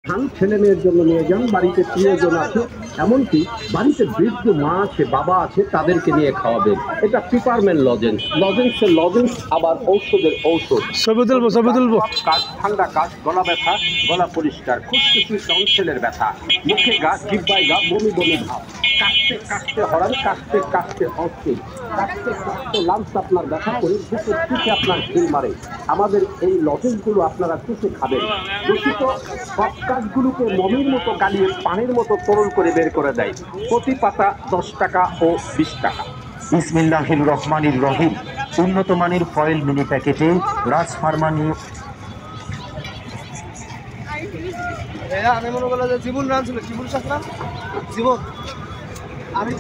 খান, ছেলে মেয়ের জন্য নিয়ে যান, বাড়িতে প্রিয়জন আছে, এমনকি বাড়িতে বৃদ্ধ মা আছে, বাবা আছে, তাদেরকে নিয়ে খাওয়াবেন। এটা পিপারমেন্ট লজেন্স, লজেন্সের লজেন্স, আবার ঔষধের ঔষধ। ছবি তুলবো। কাজ, ঠান্ডা কাজ, গলা ব্যথা, গলা পরিষ্কার, খুশখুশি টনসিলের ব্যথা, মুখে গা, জিহ্বায় গা, বমি বমি ভাব, কাশতে কাশতে হরান, কাশতে কাশতে অস্থির, কাশতে কাশতে লাঞ্চ আপনার ব্যথা করে, বুকের পিঠে আপনার ঢিল মারে। আমাদের এই লজেন্সগুলো আপনারা চুষে খাবেন। দূষিত সব কাজগুলোকে মমির মতো গালিয়ে পানির মতো তরল করে বের করে দেয়। প্রতি পাতা 10 টাকা ও 20 টাকা। বিসমিল্লাহির রহমানির রহিম। উন্নত মানের ফয়েল মিনি প্যাকেটে রাজ ফার্মা নিয়ে আমি মনে করলাম যে জীবন রান ছিল, জীবন শাসলাম জীবন আমি